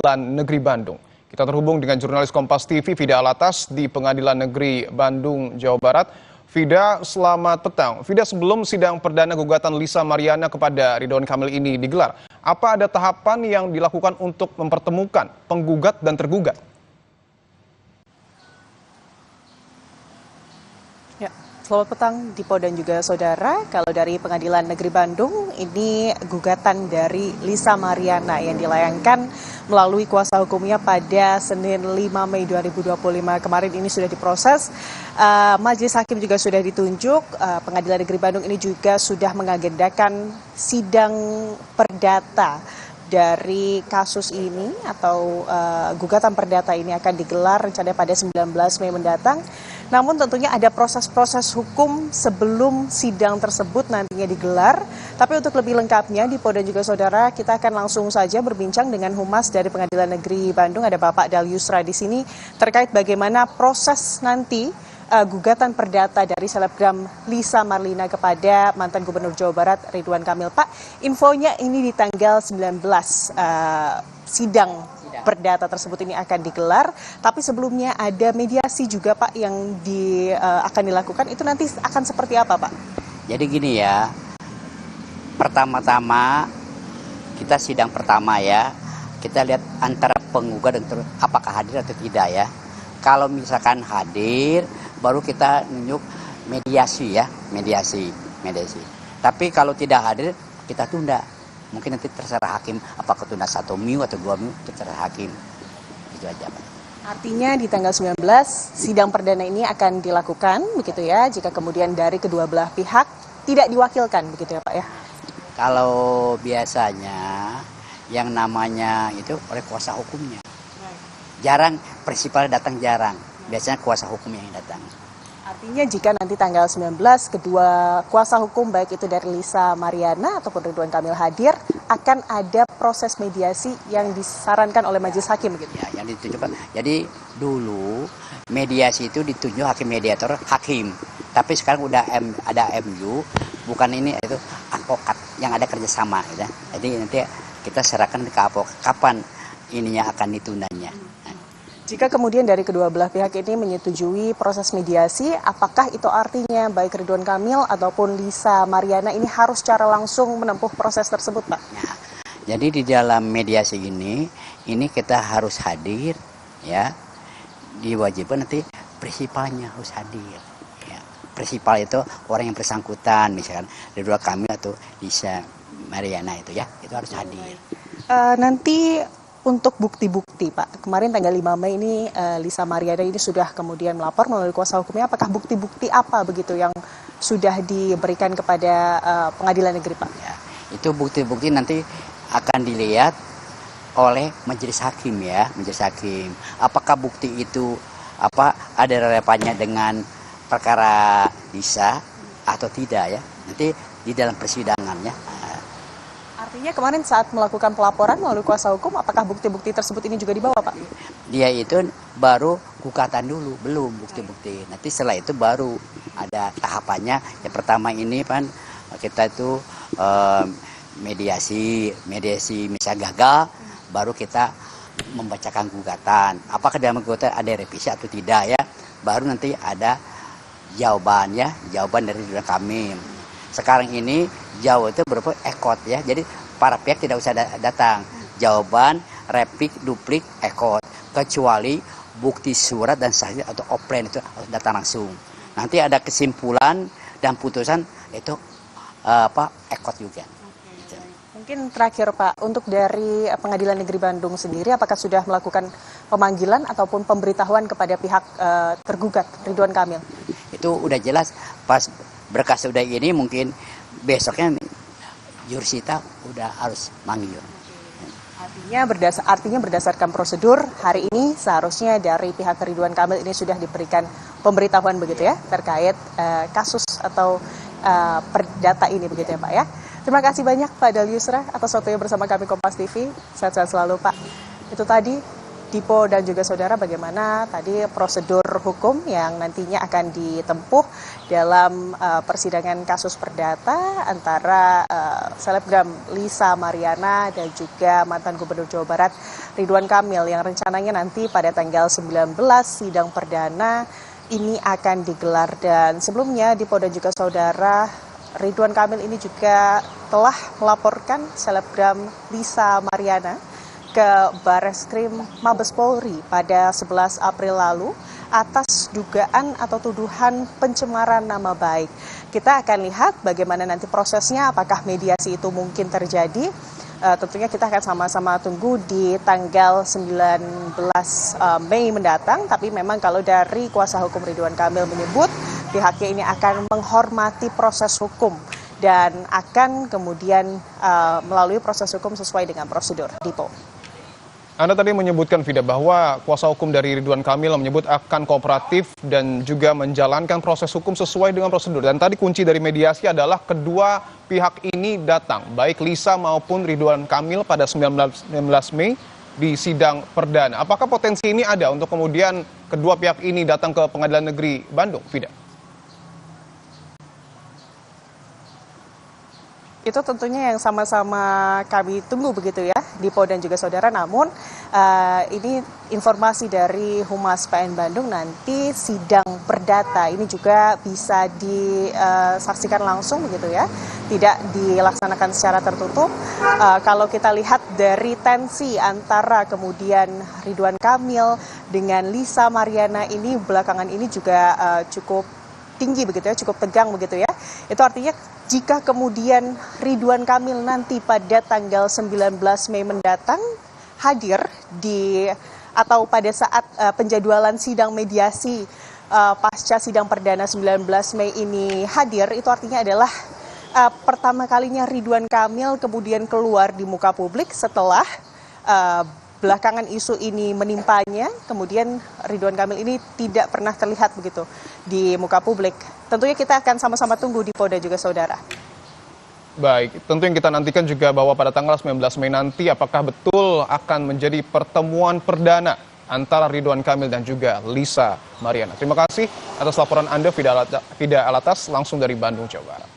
Pengadilan Negeri Bandung. Kita terhubung dengan jurnalis Kompas TV Fida Alatas di Pengadilan Negeri Bandung, Jawa Barat. Fida, selamat petang. Fida, sebelum sidang perdana gugatan Lisa Mariana kepada Ridwan Kamil ini digelar, apa ada tahapan yang dilakukan untuk mempertemukan penggugat dan tergugat? Ya, selamat petang Dipo dan juga saudara. Kalau dari Pengadilan Negeri Bandung, ini gugatan dari Lisa Mariana yang dilayangkan melalui kuasa hukumnya pada Senin 5 Mei 2025 kemarin ini sudah diproses. Majelis Hakim juga sudah ditunjuk. Pengadilan Negeri Bandung ini juga sudah mengagendakan sidang perdata dari kasus ini atau gugatan perdata ini akan digelar rencananya pada 19 Mei mendatang. Namun tentunya ada proses-proses hukum sebelum sidang tersebut nantinya digelar. Tapi untuk lebih lengkapnya, Dipo dan juga saudara, kita akan langsung saja berbincang dengan Humas dari Pengadilan Negeri Bandung. Ada Bapak Dalyusra di sini terkait bagaimana proses nanti gugatan perdata dari selebgram Lisa Marlina kepada mantan Gubernur Jawa Barat Ridwan Kamil. Pak, infonya ini di tanggal 19 sidang perdata tersebut ini akan digelar, tapi sebelumnya ada mediasi juga Pak yang akan dilakukan. Itu nanti akan seperti apa Pak? Jadi gini ya, pertama-tama kita sidang pertama ya, kita lihat antara penggugat dan apakah hadir atau tidak ya. Kalau misalkan hadir, baru kita nunjuk mediasi ya, mediasi. Tapi kalau tidak hadir, kita tunda. Mungkin nanti terserah hakim apakah tunda 1 minggu atau 2 minggu, terserah hakim. Itu aja Pak. Artinya di tanggal 19 sidang perdana ini akan dilakukan begitu ya, jika kemudian dari kedua belah pihak tidak diwakilkan begitu ya Pak ya. Kalau biasanya yang namanya itu oleh kuasa hukumnya. Jarang prinsipal datang, jarang. Biasanya kuasa hukum yang datang. Artinya jika nanti tanggal 19 kedua kuasa hukum baik itu dari Lisa Mariana ataupun Ridwan Kamil hadir, akan ada proses mediasi yang disarankan oleh majelis hakim begitu. Ya, yang ditunjukkan. Jadi dulu mediasi itu ditunjuk hakim mediator hakim. Tapi sekarang udah ada MU, bukan ini itu advokat yang ada kerjasama gitu. Jadi nanti kita serahkan ke advokat kapan ininya akan ditundanya. Jika kemudian dari kedua belah pihak ini menyetujui proses mediasi, apakah itu artinya baik Ridwan Kamil ataupun Lisa Mariana ini harus secara langsung menempuh proses tersebut, Pak? Nah, jadi di dalam mediasi ini kita harus hadir, ya. Diwajibkan nanti prinsipalnya harus hadir. Ya. Prinsipal itu orang yang bersangkutan, misalkan Ridwan Kamil atau Lisa Mariana itu ya, itu harus hadir. Nanti untuk bukti-bukti Pak, kemarin tanggal 5 Mei ini Lisa Mariana ini sudah kemudian melapor melalui kuasa hukumnya. Apakah bukti-bukti apa begitu yang sudah diberikan kepada pengadilan negeri Pak? Ya, itu bukti-bukti nanti akan dilihat oleh majelis hakim ya, majelis hakim. Apakah bukti itu ada relevannya dengan perkara Lisa atau tidak ya? Nanti di dalam persidangannya. Artinya kemarin saat melakukan pelaporan melalui kuasa hukum, apakah bukti-bukti tersebut ini juga dibawa Pak? Dia itu baru gugatan dulu, belum bukti-bukti. Nanti setelah itu baru ada tahapannya. Yang pertama ini kan kita itu mediasi misalnya gagal, baru kita membacakan gugatan. Apakah dalam gugatan ada revisi atau tidak ya? Baru nanti ada jawaban dari Ridwan Kamil. Sekarang ini jauh itu berupa ekot ya, jadi para pihak tidak usah datang. Jawaban, replik, duplik, ekot. Kecuali bukti surat dan saksi atau offline itu harus datang langsung. Nanti ada kesimpulan dan putusan itu ekot juga. Mungkin terakhir Pak, untuk dari Pengadilan Negeri Bandung sendiri, apakah sudah melakukan pemanggilan ataupun pemberitahuan kepada pihak tergugat Ridwan Kamil? Itu udah jelas pas berkas udah ini mungkin besoknya Jursita udah harus manggil. Artinya berdasarkan prosedur hari ini seharusnya dari pihak Ridwan Kamil ini sudah diberikan pemberitahuan begitu ya terkait kasus atau perdata ini begitu ya Pak ya. Terima kasih banyak Pak Dalyusra atas waktunya bersama kami Kompas TV. Sehat-sehat selalu Pak. Itu tadi Dipo dan juga saudara, bagaimana tadi prosedur hukum yang nantinya akan ditempuh dalam persidangan kasus perdata antara selebgram Lisa Mariana dan juga mantan Gubernur Jawa Barat Ridwan Kamil yang rencananya nanti pada tanggal 19 sidang perdana ini akan digelar. Dan sebelumnya Dipo dan juga saudara, Ridwan Kamil ini juga telah melaporkan selebgram Lisa Mariana ke Bareskrim Mabes Polri pada 11 April lalu atas dugaan atau tuduhan pencemaran nama baik. Kita akan lihat bagaimana nanti prosesnya, apakah mediasi itu mungkin terjadi. Tentunya kita akan sama-sama tunggu di tanggal 19 Mei mendatang. Tapi memang kalau dari kuasa hukum Ridwan Kamil menyebut pihaknya ini akan menghormati proses hukum dan akan kemudian melalui proses hukum sesuai dengan prosedur. Dipo. Anda tadi menyebutkan, Fida, bahwa kuasa hukum dari Ridwan Kamil menyebut akan kooperatif dan juga menjalankan proses hukum sesuai dengan prosedur. Dan tadi kunci dari mediasi adalah kedua pihak ini datang, baik Lisa maupun Ridwan Kamil pada 19 Mei di sidang perdana. Apakah potensi ini ada untuk kemudian kedua pihak ini datang ke Pengadilan Negeri Bandung, Fida? Itu tentunya yang sama-sama kami tunggu begitu ya, Dipo dan juga saudara. Namun ini informasi dari Humas PN Bandung, nanti sidang perdata ini juga bisa disaksikan langsung begitu ya, tidak dilaksanakan secara tertutup. Kalau kita lihat dari tensi antara kemudian Ridwan Kamil dengan Lisa Mariana ini belakangan ini juga cukup tinggi begitu ya, cukup tegang begitu ya. Itu artinya jika kemudian Ridwan Kamil nanti pada tanggal 19 Mei mendatang hadir atau pada saat penjadwalan sidang mediasi pasca sidang perdana 19 Mei ini hadir, itu artinya adalah pertama kalinya Ridwan Kamil kemudian keluar di muka publik setelah belakangan isu ini menimpanya. Kemudian Ridwan Kamil ini tidak pernah terlihat begitu di muka publik. Tentunya kita akan sama-sama tunggu Dipo dan juga saudara. Baik, tentu yang kita nantikan juga bahwa pada tanggal 19 Mei nanti apakah betul akan menjadi pertemuan perdana antara Ridwan Kamil dan juga Lisa Mariana. Terima kasih atas laporan Anda, Fida Alatas, langsung dari Bandung, Jawa Barat.